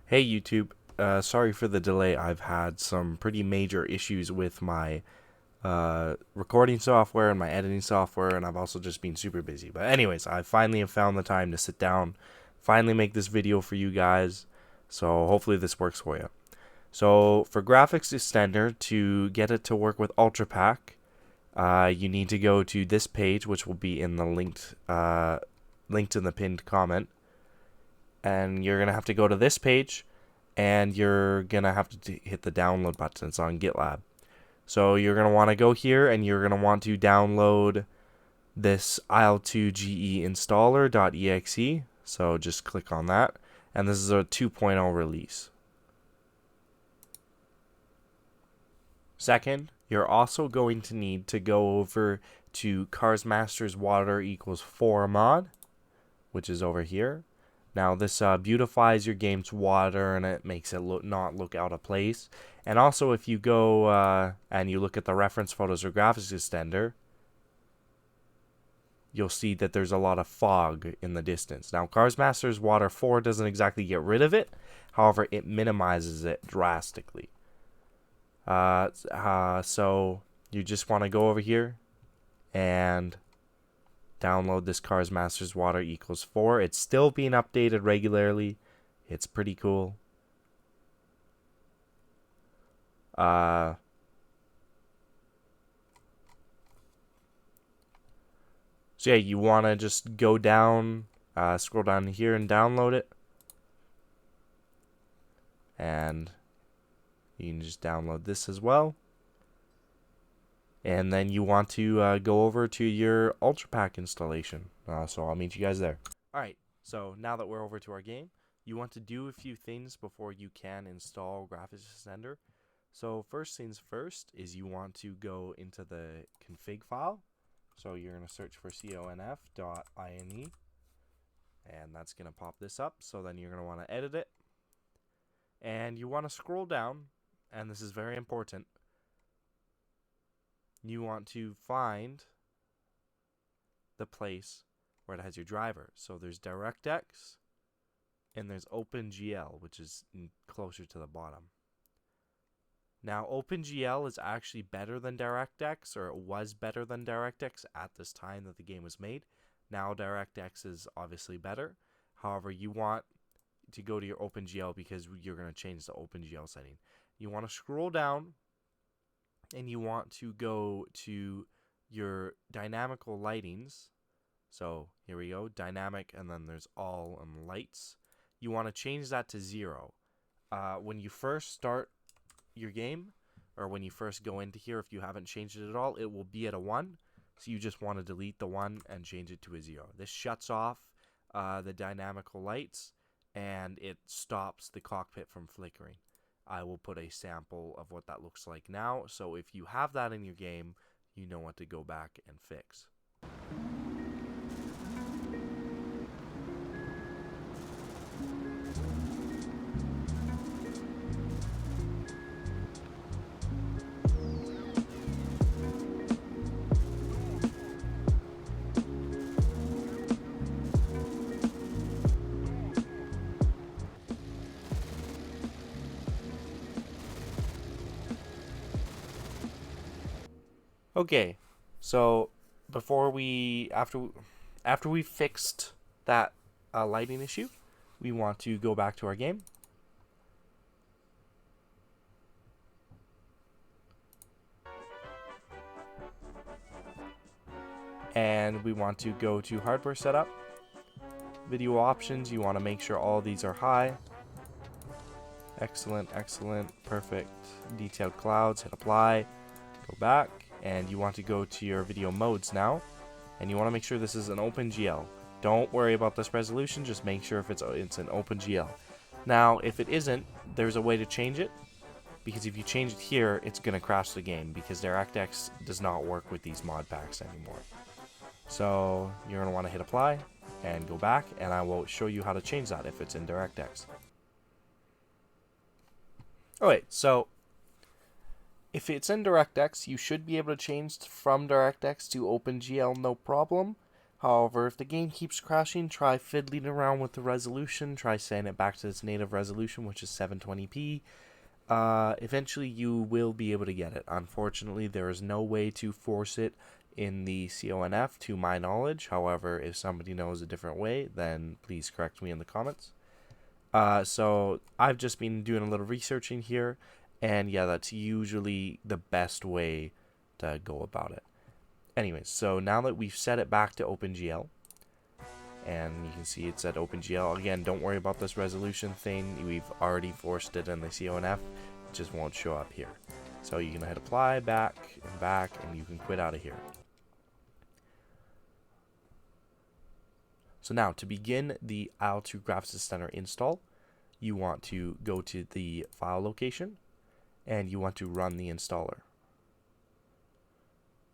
Hey YouTube, sorry for the delay. I've had some pretty major issues with my recording software and my editing software, and I've also just been super busy. But anyways, I finally have found the time to sit down, finally make this video for you guys. So hopefully this works for you. So for graphics extender, to get it to work with Ultra Pack, you need to go to this page, which will be in the linked in the pinned comment, and you're gonna have to go to this page and you're gonna have to hit the download button. It's on GitLab. So you're gonna want to go here and you're gonna want to download this IL-2 GE installer.exe. So just click on that, and this is a 2.0 release. Second, you're also going to need to go over to Cars Masters Water equals 4 mod, which is over here. Now this beautifies your game's water and it makes it not look out of place. And also if you go and you look at the reference photos or graphics extender, you'll see that there's a lot of fog in the distance. Now Cars Masters Water 4 doesn't exactly get rid of it, however it minimizes it drastically. So you just want to go over here and download this Cars Masters Water equals 4. It's still being updated regularly. It's pretty cool. So yeah, you want to just go down, scroll down here and download it. And you can just download this as well. And then you want to go over to your Ultra Pack installation. So I'll meet you guys there. Alright, so now that we're over to our game, you want to do a few things before you can install Graphics Extender. So first things first is you want to go into the config file. So you're going to search for conf.ini, and that's going to pop this up. So then you're going to want to edit it. And you want to scroll down, and this is very important. You want to find the place where it has your driver. So there's DirectX and there's OpenGL, which is closer to the bottom. Now OpenGL is actually better than DirectX, or it was better than DirectX at this time that the game was made. Now DirectX is obviously better. However, you want to go to your OpenGL because you're going to change the OpenGL setting. You want to scroll down and you want to go to your dynamical lightings. So here we go, dynamic, and then there's all and lights. You want to change that to 0. When you first start your game, or when you first go into here, if you haven't changed it at all, it will be at a 1. So you just want to delete the 1 and change it to a 0. This shuts off the dynamical lights and it stops the cockpit from flickering. I will put a sample of what that looks like now. So if you have that in your game, you know what to go back and fix. Okay, so after we fixed that lighting issue, we want to go back to our game. And we want to go to hardware setup, video options. You want to make sure all these are high. Excellent, excellent, perfect. Detailed clouds, hit apply, go back, and you want to go to your video modes now, and you want to make sure this is an OpenGL. Don't worry about this resolution, just make sure if it's an OpenGL. Now, if it isn't, there's a way to change it, because if you change it here, it's going to crash the game, because DirectX does not work with these mod packs anymore. So you're going to want to hit apply and go back, and I will show you how to change that if it's in DirectX. Alright, so if it's in DirectX, you should be able to change from DirectX to OpenGL no problem. However, if the game keeps crashing, try fiddling around with the resolution. Try setting it back to its native resolution, which is 720p. Eventually you will be able to get it. Unfortunately, there is no way to force it in the CONF to my knowledge. However, if somebody knows a different way, then please correct me in the comments. So I've just been doing a little researching here, and yeah, that's usually the best way to go about it. Anyways, so now that we've set it back to OpenGL, and you can see it's at OpenGL. Again, don't worry about this resolution thing. We've already forced it in the CONF. It just won't show up here. So you can hit apply, back, and you can quit out of here. So now, to begin the IL-2 Graphics Center install, you want to go to the file location, and you want to run the installer.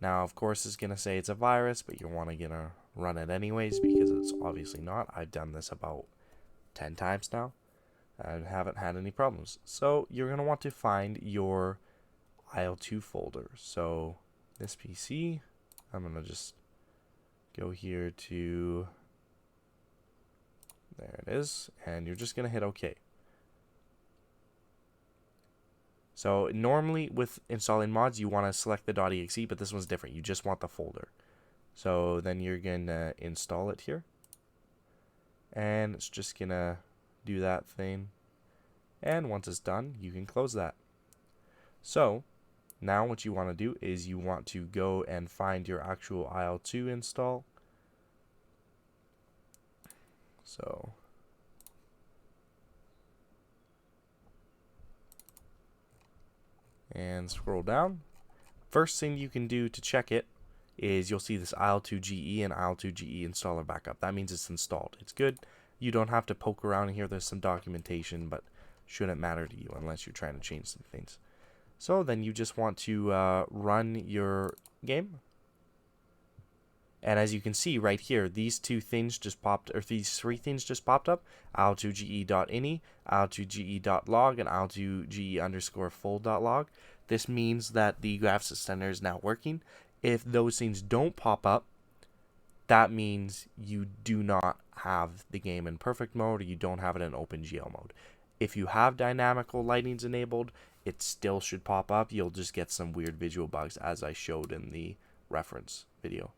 Now, of course, it's going to say it's a virus, but you're going to run it anyways because it's obviously not. I've done this about 10 times now. I haven't had any problems. So you're going to want to find your IL-2 folder. So this PC, I'm going to just go here to, there it is, and you're just going to hit OK. So normally with installing mods, you want to select the .exe, but this one's different. You just want the folder. So then you're going to install it here. And it's just going to do that thing. And once it's done, you can close that. So now what you want to do is you want to go and find your actual IL-2 install. So and scroll down. First thing you can do to check it is you'll see this IL-2 GE and IL-2 GE installer backup. That means it's installed. It's good. You don't have to poke around in here. There's some documentation, but shouldn't matter to you unless you're trying to change some things. So then you just want to run your game. And as you can see right here, these two things just popped, or these three things just popped up: il2ge.ini, il2ge.log, and il2ge_full.log. This means that the graphics center is now working. If those things don't pop up, that means you do not have the game in perfect mode, or you don't have it in OpenGL mode. If you have dynamical lightings enabled, it still should pop up. You'll just get some weird visual bugs, as I showed in the reference video.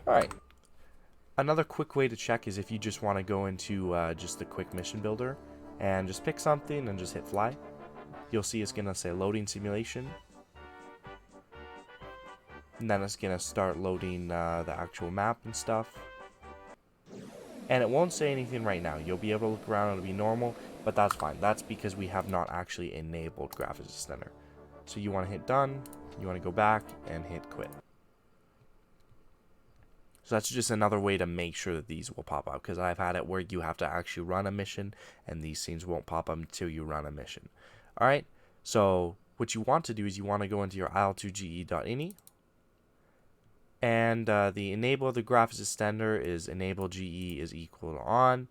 Alright, another quick way to check is if you just want to go into just the quick mission builder and just pick something and just hit fly. You'll see it's going to say loading simulation. And then it's going to start loading the actual map and stuff. And it won't say anything right now. You'll be able to look around, it'll be normal, but that's fine. That's because we have not actually enabled Graphics Center. So you want to hit done, you want to go back and hit quit. So that's just another way to make sure that these will pop up, because I've had it where you have to actually run a mission and these things won't pop up until you run a mission. Alright, so what you want to do is you want to go into your il2ge.ini, and the enable of the graphics extender is enable GE is equal to on.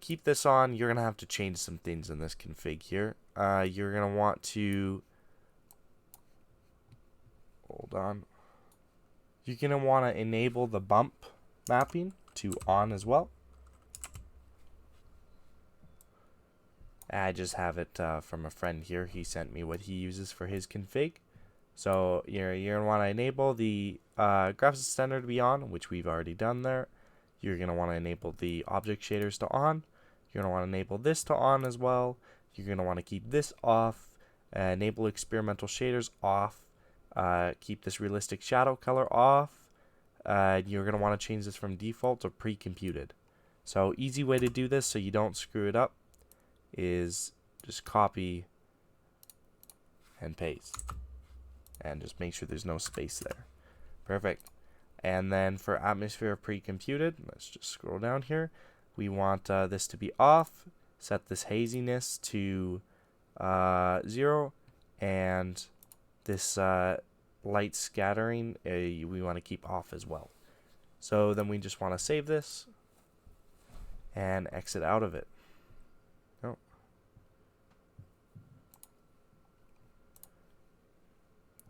Keep this on. You're going to have to change some things in this config here. You're going to want to, hold on. You're going to want to enable the bump mapping to on as well. I just have it from a friend here. He sent me what he uses for his config. So you're going to want to enable the graphics extender to be on, which we've already done there. You're going to want to enable the object shaders to on. You're going to want to enable this to on as well. You're going to want to keep this off. Enable experimental shaders off. Keep this realistic shadow color off. You're going to want to change this from default to pre-computed. So easy way to do this so you don't screw it up is just copy and paste. And just make sure there's no space there. Perfect. And then for atmosphere pre-computed, let's just scroll down here. We want this to be off. Set this haziness to 0. And this light scattering, we want to keep off as well. So then we just want to save this. and exit out of it. Oh.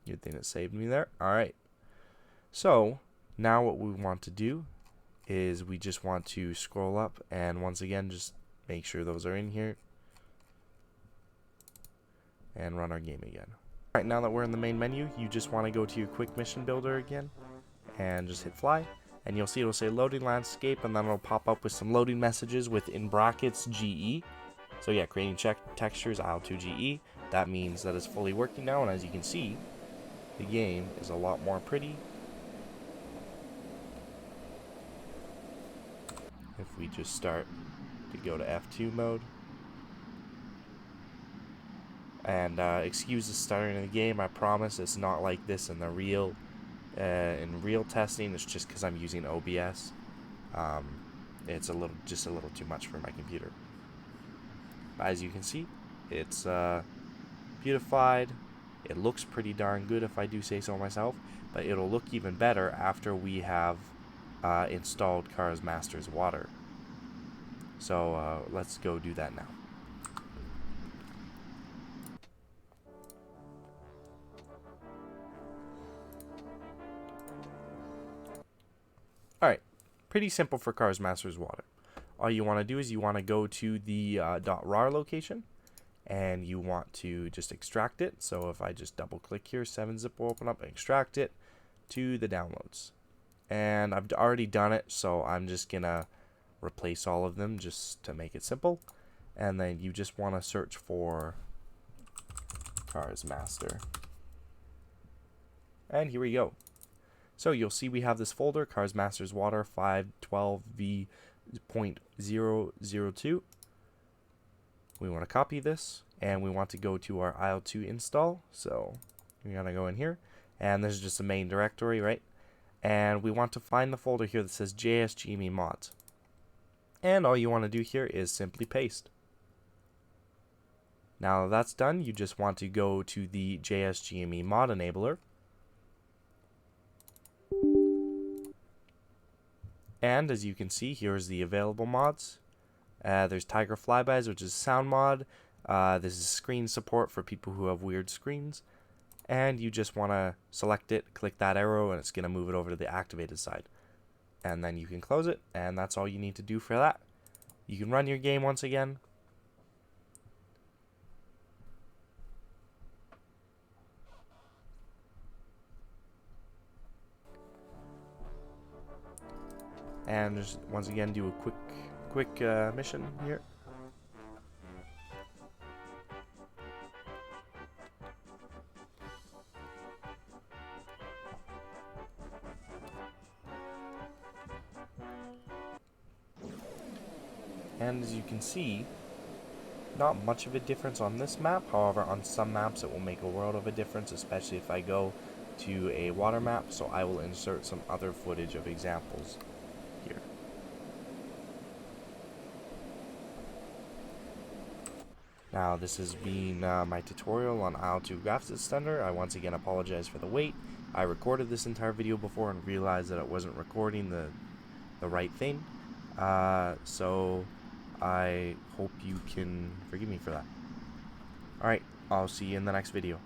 Good thing it saved me there. Alright. So, now what we want to do is we just want to scroll up and once again just make sure those are in here and run our game again. Alright, now that we're in the main menu, you just want to go to your quick mission builder again and just hit fly, and you'll see it'll say loading landscape, and then it'll pop up with some loading messages with in brackets GE. So yeah, creating textures IL-2 GE. That means that it's fully working now, and as you can see, the game is a lot more pretty. If we just start to go to F2 mode. And excuse the stuttering in the game, I promise it's not like this in the real testing. It's just because I'm using OBS. It's just a little too much for my computer. But as you can see, it's beautified. It looks pretty darn good if I do say so myself, but it'll look even better after we have installed Cars Masters Water. So let's go do that now. Alright, pretty simple for Cars Masters Water. All you want to do is you want to go to the .rar location, and you want to just extract it. So if I just double click here, 7-zip will open up and extract it to the downloads. And I've already done it, so I'm just gonna replace all of them just to make it simple. And then you just want to search for Cars Master. And here we go. So you'll see we have this folder, Cars Masters Water 512v.002. We want to copy this, and we want to go to our IL-2 install. So we're going to go in here, and this is just the main directory, right? And we want to find the folder here that says JSGME mods. And all you want to do here is simply paste. Now that that's done, you just want to go to the JSGME mod enabler. And as you can see, here's the available mods. There's Tiger Flybys, which is a sound mod. This is screen support for people who have weird screens. And you just want to select it, click that arrow, and it's going to move it over to the activated side. And then you can close it, and that's all you need to do for that. You can run your game once again. And just once again do a quick mission here. And as you can see, not much of a difference on this map. However, on some maps it will make a world of a difference, especially if I go to a water map. So I will insert some other footage of examples here. Now this has been my tutorial on IL-2 Graphics Extender. I once again apologize for the wait. I recorded this entire video before and realized that it wasn't recording the right thing. So I hope you can forgive me for that. Alright, I'll see you in the next video.